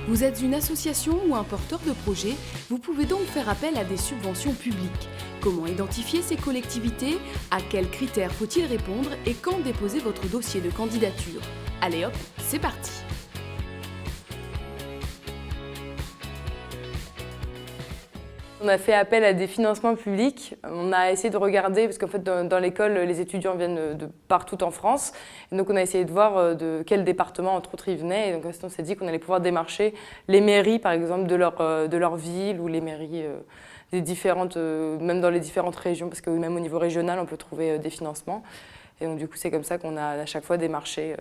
Vous êtes une association ou un porteur de projet, vous pouvez donc faire appel à des subventions publiques. Comment identifier ces collectivités? À quels critères faut-il répondre? Et quand déposer votre dossier de candidature? Allez hop, c'est parti! On a fait appel à des financements publics. On a essayé de regarder, parce qu'en fait dans l'école, les étudiants viennent de partout en France. Et donc on a essayé de voir de quel département, entre autres, ils venaient. Et donc on s'est dit qu'on allait pouvoir démarcher les mairies, par exemple, de leur ville, ou les mairies des différentes, même dans les différentes régions, parce que même au niveau régional, on peut trouver des financements. Et donc du coup, c'est comme ça qu'on a à chaque fois démarché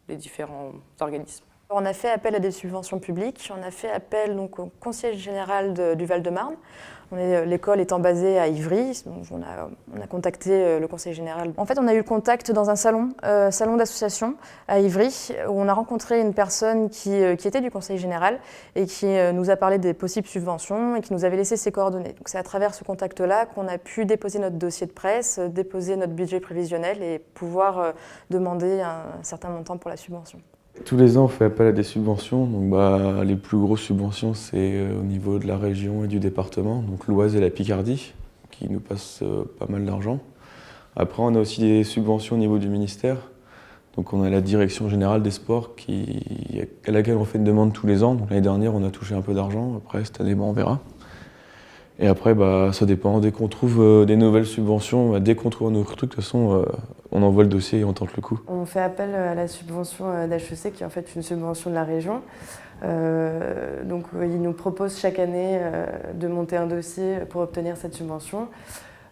les différents organismes. On a fait appel à des subventions publiques, on a fait appel donc, au Conseil général du Val-de-Marne. L'école étant basée à Ivry, donc on a contacté le Conseil général. En fait, on a eu le contact dans un salon d'association à Ivry, où on a rencontré une personne qui était du Conseil général et qui nous a parlé des possibles subventions et qui nous avait laissé ses coordonnées. Donc c'est à travers ce contact-là qu'on a pu déposer notre dossier de presse, déposer notre budget prévisionnel et pouvoir demander un certain montant pour la subvention. Tous les ans, on fait appel à des subventions. Donc, les plus grosses subventions, c'est au niveau de la région et du département, donc l'Oise et la Picardie, qui nous passent pas mal d'argent. Après, on a aussi des subventions au niveau du ministère. Donc, on a la Direction générale des sports à laquelle on fait une demande tous les ans. L'année dernière, on a touché un peu d'argent. Après, cette année, on verra. Et après, ça dépend. Dès qu'on trouve des nouvelles subventions, dès qu'on trouve un autre truc, de toute façon, on envoie le dossier et on tente le coup. On fait appel à la subvention d'HEC, qui est en fait une subvention de la région. Donc, ils nous proposent chaque année de monter un dossier pour obtenir cette subvention.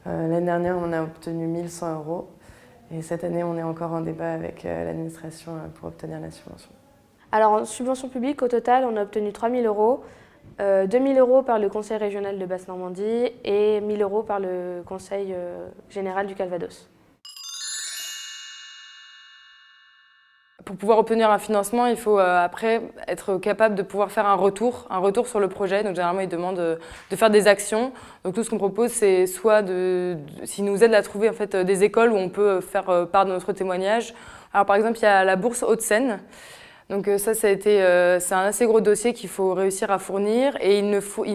L'année dernière, on a obtenu 1 100 €. Et cette année, on est encore en débat avec l'administration pour obtenir la subvention. Alors, en subvention publique, au total, on a obtenu 3 000 €. 2 000 € par le Conseil régional de Basse-Normandie et 1 000 € par le Conseil général du Calvados. Pour pouvoir obtenir un financement, il faut après être capable de pouvoir faire un retour sur le projet. Donc généralement, ils demandent de faire des actions. Donc tout ce qu'on propose, c'est soit s'ils nous aident à trouver en fait, des écoles où on peut faire part de notre témoignage. Alors par exemple, il y a la bourse Hauts-de-Seine. Donc ça c'est un assez gros dossier qu'il faut réussir à fournir et ils n'offrent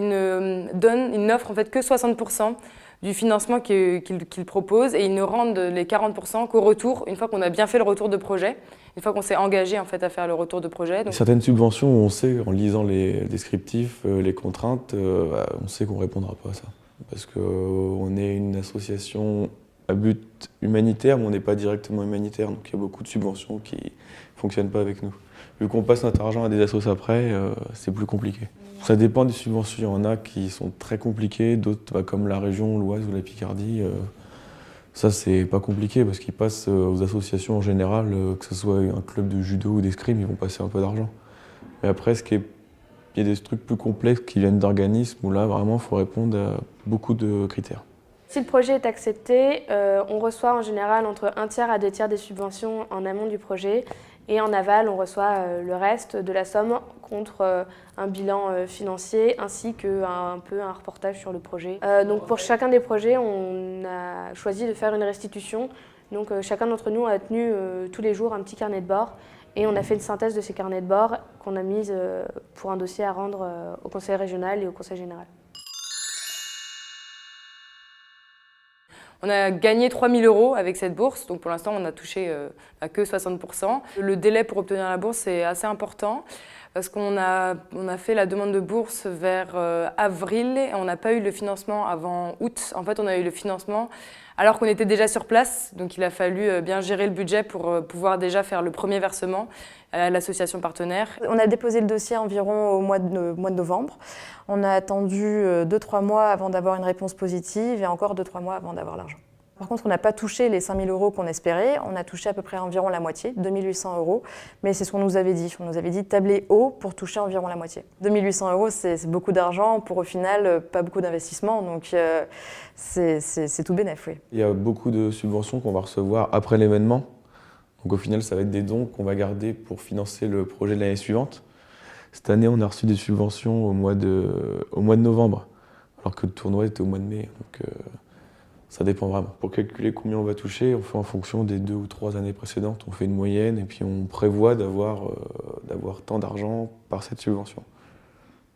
en fait que 60% du financement qu'ils proposent et ils ne rendent les 40% qu'au retour, une fois qu'on a bien fait le retour de projet, une fois qu'on s'est engagé en fait à faire le retour de projet. Donc... Certaines subventions, on sait en lisant les descriptifs, les contraintes, on sait qu'on ne répondra pas à ça. Parce qu'on est une association à but humanitaire, mais on n'est pas directement humanitaire, donc il y a beaucoup de subventions qui ne fonctionnent pas avec nous. Vu qu'on passe notre argent à des assos après, c'est plus compliqué. Ça dépend des subventions, il y en a qui sont très compliquées, d'autres comme la région, l'Oise ou la Picardie. Ça, c'est pas compliqué parce qu'ils passent aux associations en général, que ce soit un club de judo ou d'escrime, ils vont passer un peu d'argent. Mais après, il y a des trucs plus complexes qui viennent d'organismes où là, vraiment, il faut répondre à beaucoup de critères. Si le projet est accepté, on reçoit en général entre 1 tiers à 2 tiers des subventions en amont du projet. Et en aval, on reçoit le reste de la somme contre un bilan financier ainsi qu'un peu un reportage sur le projet. Donc pour chacun des projets, on a choisi de faire une restitution. Donc chacun d'entre nous a tenu tous les jours un petit carnet de bord et on a fait une synthèse de ces carnets de bord qu'on a mise pour un dossier à rendre au Conseil régional et au Conseil général. On a gagné 3 000 € avec cette bourse, donc pour l'instant on n'a touché que 60%. Le délai pour obtenir la bourse est assez important parce qu'on a fait la demande de bourse vers avril et on n'a pas eu le financement avant août. En fait, on a eu le financement alors qu'on était déjà sur place, donc il a fallu bien gérer le budget pour pouvoir déjà faire le premier versement à l'association partenaire. On a déposé le dossier environ au mois de novembre. On a attendu 2-3 mois avant d'avoir une réponse positive et encore 2-3 mois avant d'avoir l'argent. Par contre, on n'a pas touché les 5 000 € qu'on espérait. On a touché à peu près environ la moitié, 2 800 €. Mais c'est ce qu'on nous avait dit. On nous avait dit tabler haut pour toucher environ la moitié. 2 800 €, c'est beaucoup d'argent pour au final pas beaucoup d'investissement. Donc c'est tout bénef, oui. Il y a beaucoup de subventions qu'on va recevoir après l'événement. Donc au final, ça va être des dons qu'on va garder pour financer le projet de l'année suivante. Cette année, on a reçu des subventions au mois de novembre, alors que le tournoi était au mois de mai. Donc ça dépend vraiment. Pour calculer combien on va toucher, on fait en fonction des 2 ou 3 années précédentes. On fait une moyenne et puis on prévoit d'avoir tant d'argent par cette subvention.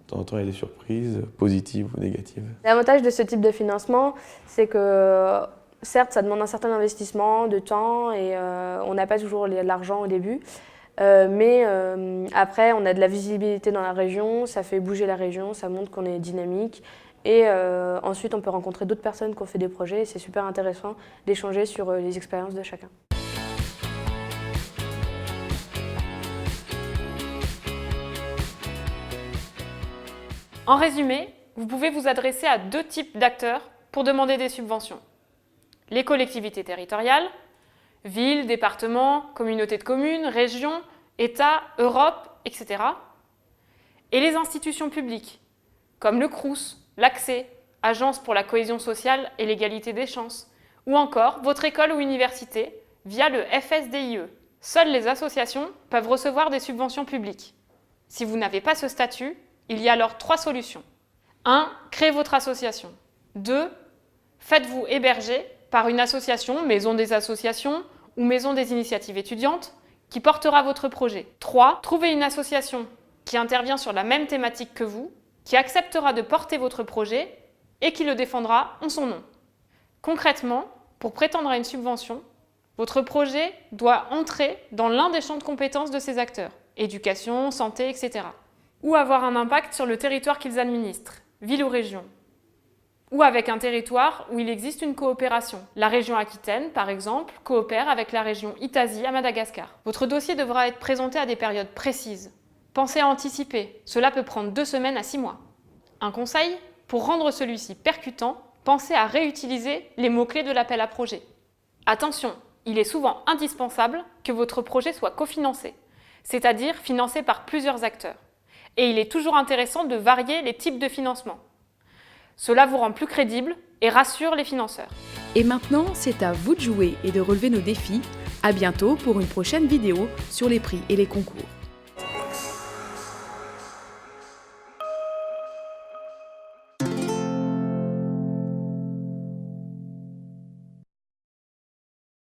De temps en temps, il y a des surprises, positives ou négatives. L'avantage de ce type de financement, c'est que certes, ça demande un certain investissement de temps et on n'a pas toujours l'argent au début. Mais après, on a de la visibilité dans la région, ça fait bouger la région, ça montre qu'on est dynamique. Et ensuite, on peut rencontrer d'autres personnes qui ont fait des projets et c'est super intéressant d'échanger sur les expériences de chacun. En résumé, vous pouvez vous adresser à 2 types d'acteurs pour demander des subventions. Les collectivités territoriales, villes, départements, communautés de communes, régions, États, Europe, etc. Et les institutions publiques, comme le Crous, l'Accès, Agence pour la cohésion sociale et l'égalité des chances, ou encore votre école ou université via le FSDIE. Seules les associations peuvent recevoir des subventions publiques. Si vous n'avez pas ce statut, il y a alors 3 solutions. 1. Créez votre association. 2. Faites-vous héberger par une association, maison des associations ou maison des initiatives étudiantes, qui portera votre projet. 3. Trouvez une association qui intervient sur la même thématique que vous, qui acceptera de porter votre projet et qui le défendra en son nom. Concrètement, pour prétendre à une subvention, votre projet doit entrer dans l'un des champs de compétences de ces acteurs, éducation, santé, etc. Ou avoir un impact sur le territoire qu'ils administrent, ville ou région. Ou avec un territoire où il existe une coopération. La région Aquitaine, par exemple, coopère avec la région Itasie à Madagascar. Votre dossier devra être présenté à des périodes précises. Pensez à anticiper, cela peut prendre 2 semaines à 6 mois. Un conseil, pour rendre celui-ci percutant, pensez à réutiliser les mots-clés de l'appel à projet. Attention, il est souvent indispensable que votre projet soit cofinancé, c'est-à-dire financé par plusieurs acteurs. Et il est toujours intéressant de varier les types de financement. Cela vous rend plus crédible et rassure les financeurs. Et maintenant, c'est à vous de jouer et de relever nos défis. À bientôt pour une prochaine vidéo sur les prix et les concours.